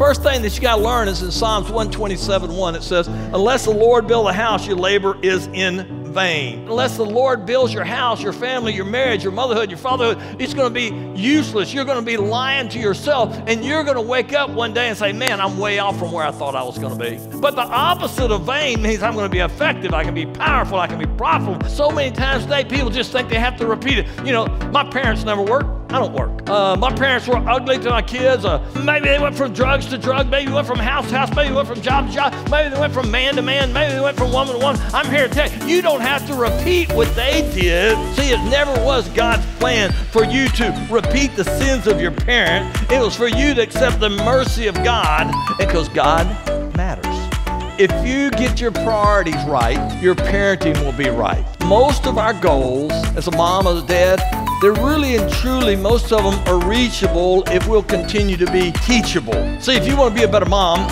first thing that you got to learn is in Psalms 127:1. It says, unless the Lord build a house, your labor is in vain. Unless the Lord builds your house, your family, your marriage, your motherhood, your fatherhood, it's going to be useless. You're going to be lying to yourself, and you're going to wake up one day and say, man, I'm way off from where I thought I was going to be. But the opposite of vain means I'm going to be effective. I can be powerful. I can be profitable. So many times today, people just think they have to repeat it. You know, my parents never worked. I don't work. My parents were ugly to my kids. Maybe they went from drugs to drugs. Maybe they went from house to house. Maybe they went from job to job. Maybe they went from man to man. Maybe they went from woman to woman. I'm here to tell you, you don't have to repeat what they did. See, it never was God's plan for you to repeat the sins of your parent. It was for you to accept the mercy of God, because God matters. If you get your priorities right, your parenting will be right. Most of our goals as a mom or a dad, they're really and truly, most of them are reachable if we'll continue to be teachable. See, if you want to be a better mom,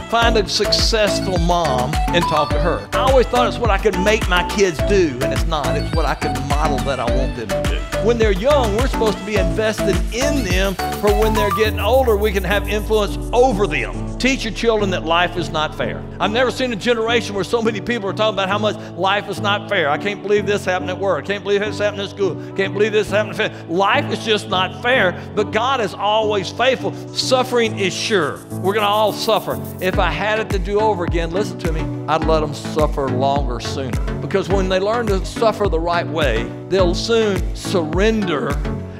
find a successful mom and talk to her. I always thought it's what I could make my kids do, and it's not. It's what I could model that I want them to do. When they're young, we're supposed to be invested in them for when they're getting older, we can have influence over them. Teach your children that life is not fair. I've never seen a generation where so many people are talking about how much life is not fair. I can't believe this happened at work. I can't believe this happened at school. Can't believe this happened at family. Life is just not fair, but God is always faithful. Suffering is sure. We're going to all suffer. If I had it to do over again, listen to me, I'd let them suffer longer sooner. Because when they learn to suffer the right way, they'll soon surrender.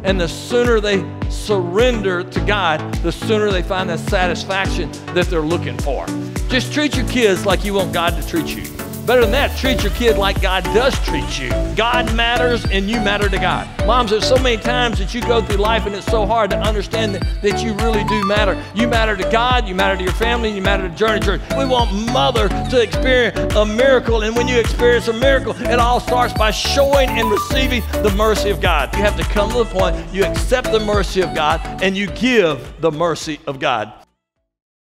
And the sooner they surrender to God, the sooner they find the satisfaction that they're looking for. Just treat your kids like you want God to treat you. Better than that, treat your kid like God does treat you. God matters and you matter to God. Moms, there's so many times that you go through life and it's so hard to understand that you really do matter. You matter to God, you matter to your family, you matter to Journey Church. We want mother to experience a miracle, and when you experience a miracle, it all starts by showing and receiving the mercy of God. You have to come to the point, you accept the mercy of God, and you give the mercy of God.